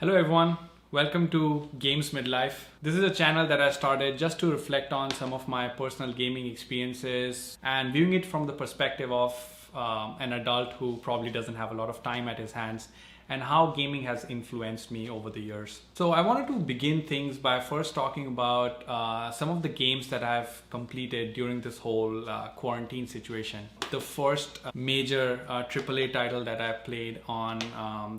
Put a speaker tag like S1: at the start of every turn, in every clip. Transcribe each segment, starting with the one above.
S1: Hello everyone, welcome to Games Midlife. This is a channel that I started just to reflect on some of my personal gaming experiences and viewing it from the perspective of an adult who probably doesn't have a lot of time at his hands and how gaming has influenced me over the years. So I wanted to begin things by first talking about some of the games that I've completed during this whole quarantine situation. The first major AAA title that I played on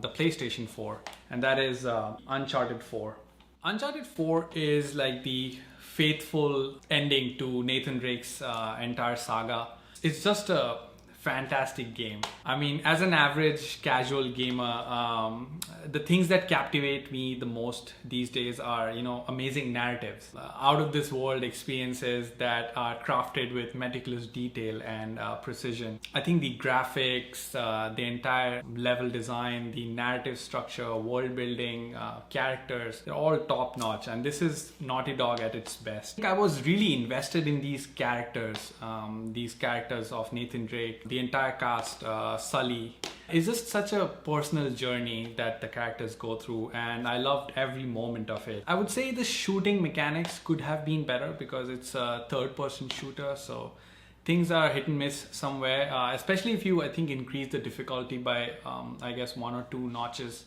S1: the PlayStation 4, and that is Uncharted 4. Uncharted 4 is like the faithful ending to Nathan Drake's entire saga. It's just a fantastic game. I mean, as an average casual gamer, the things that captivate me the most these days are, amazing narratives, out of this world experiences that are crafted with meticulous detail and precision. I think the graphics, the entire level design, the narrative structure, world building, characters, they're all top notch, and this is Naughty Dog at its best. I was really invested in these characters of Nathan Drake. The entire cast, Sully. It's just such a personal journey that the characters go through, and I loved every moment of it. I would say the shooting mechanics could have been better because it's a third-person shooter, so things are hit and miss somewhere, especially if you, I think, increase the difficulty by, I guess, 1 or 2 notches.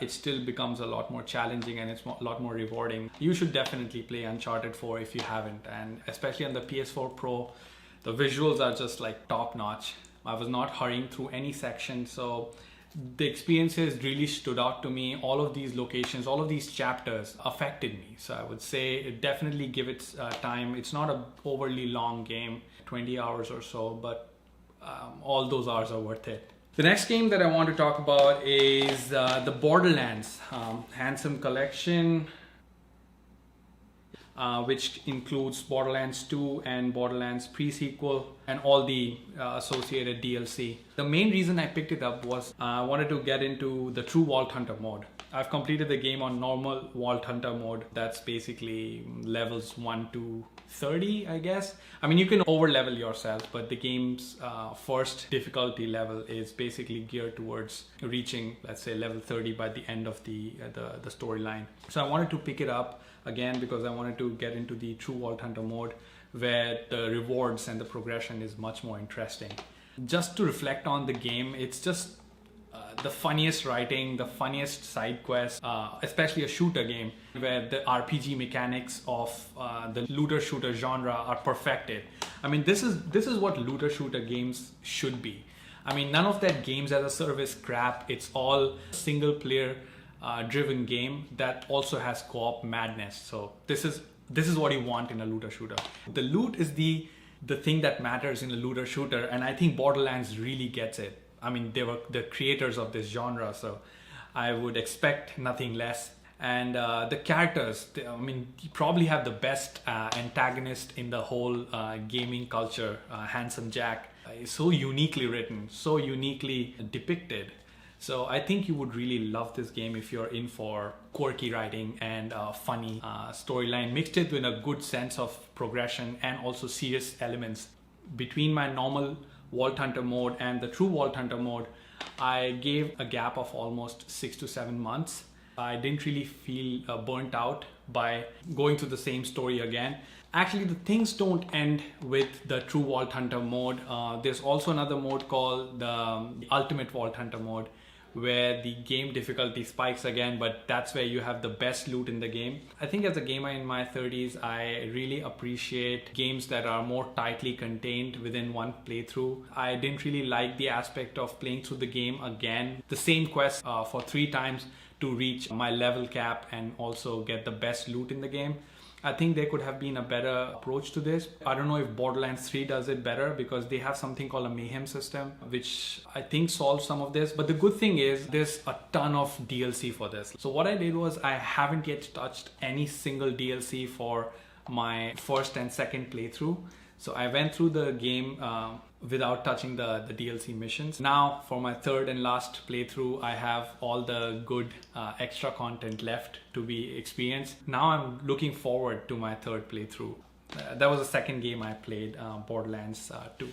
S1: It still becomes a lot more challenging and it's a lot more rewarding. You should definitely play Uncharted 4 if you haven't, and especially on the PS4 Pro, the visuals are just like top notch. I was not hurrying through any section, so the experiences really stood out to me. All of these locations, all of these chapters affected me. So I would say definitely give it time. It's not an overly long game, 20 hours or so, but all those hours are worth it. The next game that I want to talk about is the Borderlands Handsome Collection, which includes Borderlands 2 and Borderlands pre-sequel and all the associated DLC. The main reason I picked it up was I wanted to get into the true Vault Hunter mode. I've completed the game on normal Vault Hunter mode. That's basically levels 1 to 30, I guess. I mean, you can over level yourself, but the game's first difficulty level is basically geared towards reaching, let's say, level 30 by the end of the storyline. So I wanted to pick it up again because I wanted to get into the true Vault Hunter mode where the rewards and the progression is much more interesting. Just to reflect on the game, it's just the funniest writing, the funniest side quests, especially a shooter game where the RPG mechanics of the looter shooter genre are perfected. I mean, this is what looter shooter games should be. I mean, none of that games as a service crap. It's all single player driven game that also has co-op madness. So this is what you want in a looter shooter. The loot is the thing that matters in a looter shooter, and I think Borderlands really gets it. I mean, they were the creators of this genre, so I would expect nothing less. And the characters, I mean, you probably have the best antagonist in the whole gaming culture, Handsome Jack. Is so uniquely written, so uniquely depicted. So I think you would really love this game if you're in for quirky writing and funny storyline mixed it with a good sense of progression and also serious elements. Between my normal Vault Hunter mode and the true Vault Hunter mode, I gave a gap of almost 6 to 7 months. I didn't really feel burnt out by going through the same story again. Actually, the things don't end with the true Vault Hunter mode. There's also another mode called the Ultimate Vault Hunter mode, where the game difficulty spikes again, but that's where you have the best loot in the game. I think as a gamer in my 30s, I really appreciate games that are more tightly contained within one playthrough. I didn't really like the aspect of playing through the game again, the same quest for 3 times to reach my level cap and also get the best loot in the game. I think there could have been a better approach to this. I don't know if Borderlands 3 does it better because they have something called a mayhem system, which I think solves some of this. But the good thing is there's a ton of DLC for this. So what I did was I haven't yet touched any single DLC for my first and second playthrough. So I went through the game without touching the DLC missions. Now for my third and last playthrough, I have all the good extra content left to be experienced. Now I'm looking forward to my third playthrough. That was the second game I played, Borderlands 2.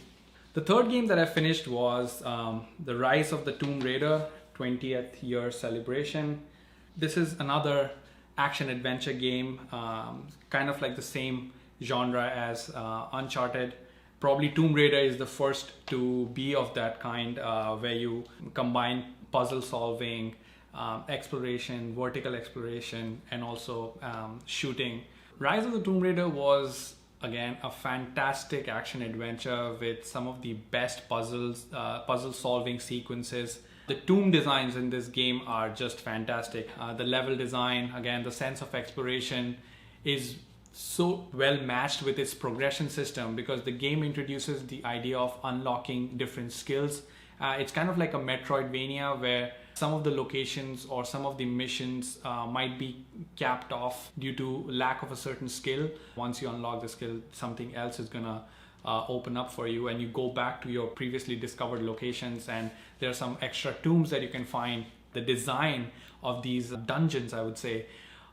S1: The third game that I finished was The Rise of the Tomb Raider 20th year celebration. This is another action adventure game, kind of like the same genre as Uncharted. Probably Tomb Raider is the first to be of that kind, where you combine puzzle solving, exploration, vertical exploration, and also shooting. Rise of the Tomb Raider was again a fantastic action adventure with some of the best puzzle solving sequences. The tomb designs in this game are just fantastic. The level design, again, the sense of exploration is so well matched with its progression system, because the game introduces the idea of unlocking different skills. It's kind of like a Metroidvania where some of the locations or some of the missions might be capped off due to lack of a certain skill. Once you unlock the skill, something else is gonna open up for you, and you go back to your previously discovered locations, and there are some extra tombs that you can find. The design of these dungeons, I would say,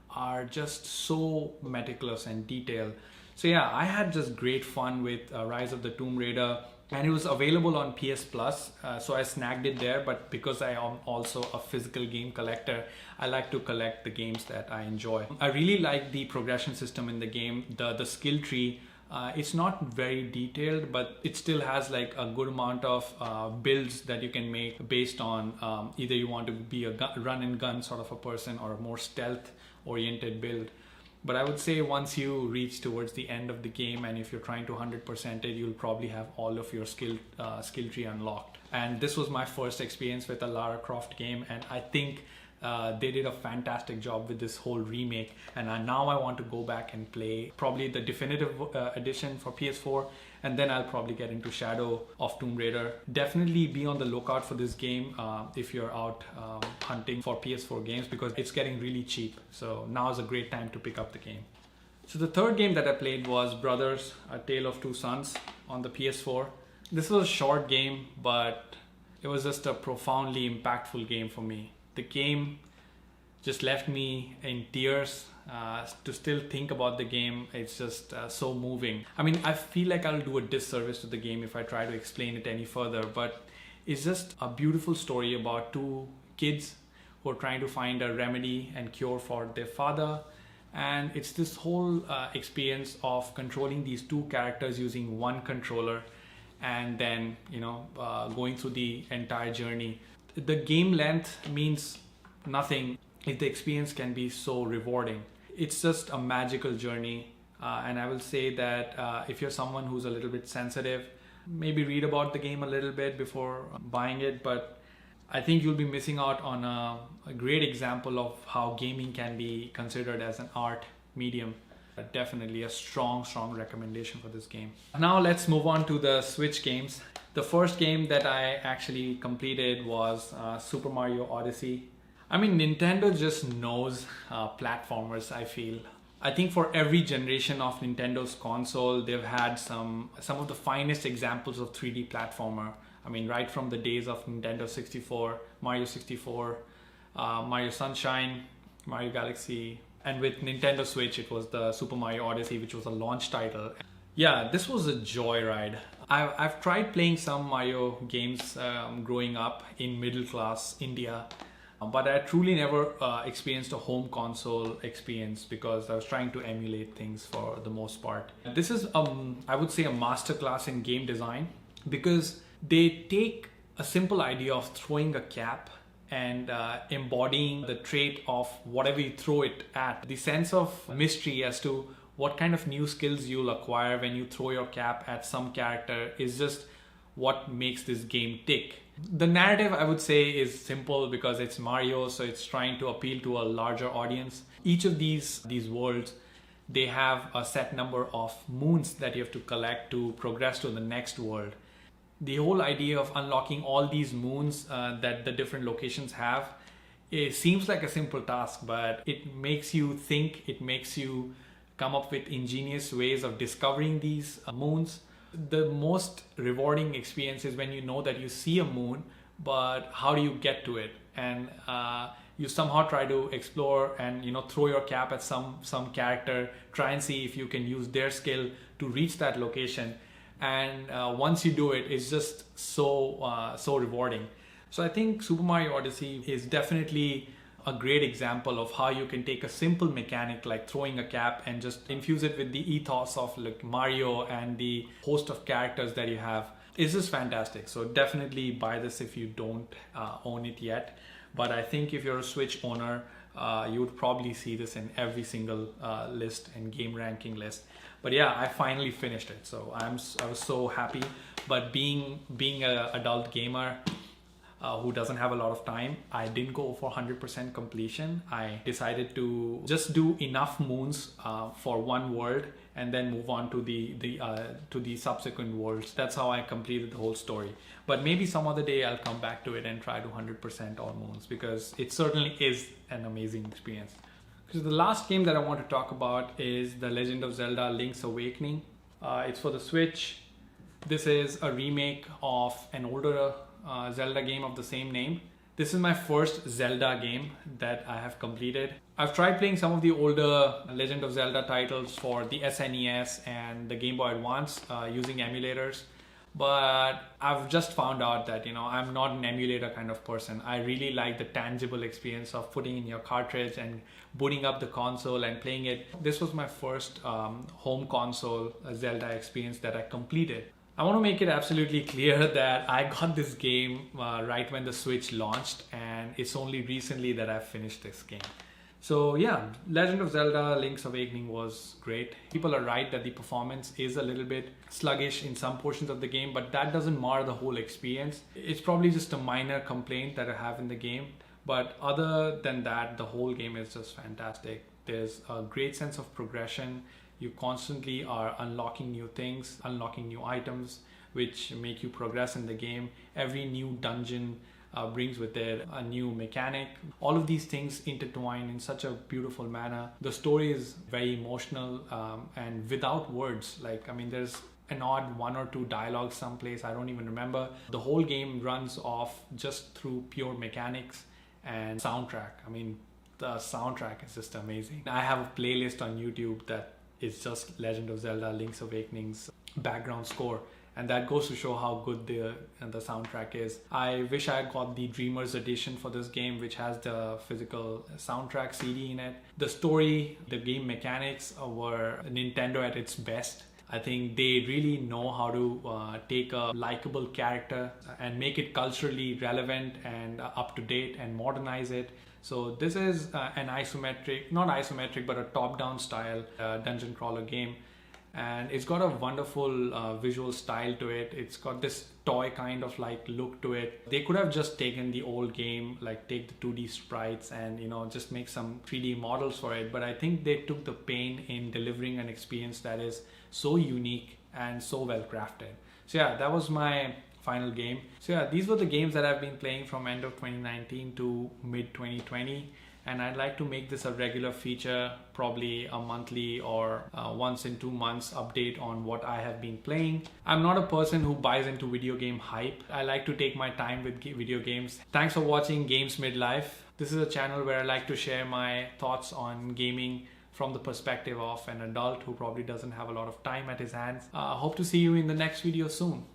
S1: are just so meticulous and detailed. So yeah, I had just great fun with Rise of the Tomb Raider, and it was available on PS Plus, so I snagged it there. But because I am also a physical game collector, I like to collect the games that I enjoy. I really like the progression system in the game. The skill tree, it's not very detailed, but it still has like a good amount of builds that you can make based on either you want to be a run and gun sort of a person or a more stealth oriented build. But I would say once you reach towards the end of the game, and if you're trying to 100% it, you'll probably have all of your skill tree unlocked. And this was my first experience with a Lara Croft game, and I think they did a fantastic job with this whole remake. And now I want to go back and play probably the definitive edition for PS4, and then I'll probably get into Shadow of Tomb Raider. Definitely be on the lookout for this game if you're out hunting for PS4 games, because it's getting really cheap. So now is a great time to pick up the game. So the third game that I played was Brothers: A Tale of Two Sons on the PS4. This was a short game, but it was just a profoundly impactful game for me. The game just left me in tears. To still think about the game, it's just so moving. I mean, I feel like I'll do a disservice to the game if I try to explain it any further, but it's just a beautiful story about two kids who are trying to find a remedy and cure for their father. And it's this whole experience of controlling these two characters using one controller, and then going through the entire journey. The game length means nothing if the experience can be so rewarding. It's just a magical journey, and I will say that if you're someone who's a little bit sensitive, maybe read about the game a little bit before buying it. But I think you'll be missing out on a great example of how gaming can be considered as an art medium. Definitely a strong recommendation for this game. Now let's move on to the Switch games. The first game that I actually completed was Super Mario Odyssey. I mean, Nintendo just knows platformers, I feel. I think for every generation of Nintendo's console, they've had some of the finest examples of 3D platformer. I mean, right from the days of Nintendo 64, Mario 64, Mario Sunshine, Mario Galaxy, and with Nintendo Switch, it was the Super Mario Odyssey, which was a launch title. Yeah, this was a joyride. I've tried playing some Mario games growing up in middle class India, but I truly never experienced a home console experience because I was trying to emulate things for the most part. This is, I would say, a masterclass in game design, because they take a simple idea of throwing a cap and embodying the trait of whatever you throw it at. The sense of mystery as to what kind of new skills you'll acquire when you throw your cap at some character is just what makes this game tick. The narrative, I would say, is simple because it's Mario, so it's trying to appeal to a larger audience. Each of these worlds, they have a set number of moons that you have to collect to progress to the next world. The whole idea of unlocking all these moons that the different locations have, it seems like a simple task, but it makes you think, it makes you come up with ingenious ways of discovering these moons. The most rewarding experience is when you know that you see a moon, but how do you get to it? And you somehow try to explore and throw your cap at some character, try and see if you can use their skill to reach that location. And once you do it, it's just so rewarding. So I think Super Mario Odyssey is definitely a great example of how you can take a simple mechanic like throwing a cap and just infuse it with the ethos of like Mario and the host of characters that you have. It's just fantastic. So definitely buy this if you don't own it yet. But I think if you're a Switch owner, you would probably see this in every single list and game ranking list. But yeah, I finally finished it, so I was so happy. But being an adult gamer who doesn't have a lot of time, I didn't go for 100% completion. I decided to just do enough moons for one world and then move on to the subsequent worlds. That's how I completed the whole story. But maybe some other day I'll come back to it and try to 100% all moons, because it certainly is an amazing experience. So the last game that I want to talk about is The Legend of Zelda: Link's Awakening. It's for the Switch. This is a remake of an older Zelda game of the same name. This is my first Zelda game that I have completed. I've tried playing some of the older Legend of Zelda titles for the SNES and the Game Boy Advance using emulators. But I've just found out that, I'm not an emulator kind of person. I really like the tangible experience of putting in your cartridge and booting up the console and playing it. This was my first home console Zelda experience that I completed. I want to make it absolutely clear that I got this game right when the Switch launched, and it's only recently that I've finished this game. So yeah, Legend of Zelda: Link's Awakening was great. People are right that the performance is a little bit sluggish in some portions of the game, but that doesn't mar the whole experience. It's probably just a minor complaint that I have in the game. But other than that, the whole game is just fantastic. There's a great sense of progression. You constantly are unlocking new things, unlocking new items, which make you progress in the game. Every new dungeon brings with it a new mechanic. All of these things intertwine in such a beautiful manner. The story is very emotional and without words. There's an odd one or two dialogues someplace, I don't even remember. The whole game runs off just through pure mechanics and soundtrack. The soundtrack is just amazing. I have a playlist on YouTube that is just Legend of Zelda: Link's Awakening's background score. And that goes to show how good the soundtrack is. I wish I had got the Dreamers edition for this game, which has the physical soundtrack CD in it. The story, the game mechanics were Nintendo at its best. I think they really know how to take a likable character and make it culturally relevant and up to date and modernize it. So this is an not isometric, but a top-down style dungeon crawler game. And it's got a wonderful visual style to it. It's got this toy kind of look to it. They could have just taken the old game, take the 2D sprites and just make some 3D models for it. But I think they took the pain in delivering an experience that is so unique and so well crafted. So yeah, that was my final game. So yeah, these were the games that I've been playing from end of 2019 to mid 2020. And I'd like to make this a regular feature, probably a monthly or once in 2 months update on what I have been playing. I'm not a person who buys into video game hype. I like to take my time with video games. Thanks for watching Games Midlife. This is a channel where I like to share my thoughts on gaming from the perspective of an adult who probably doesn't have a lot of time at his hands. Hope to see you in the next video soon.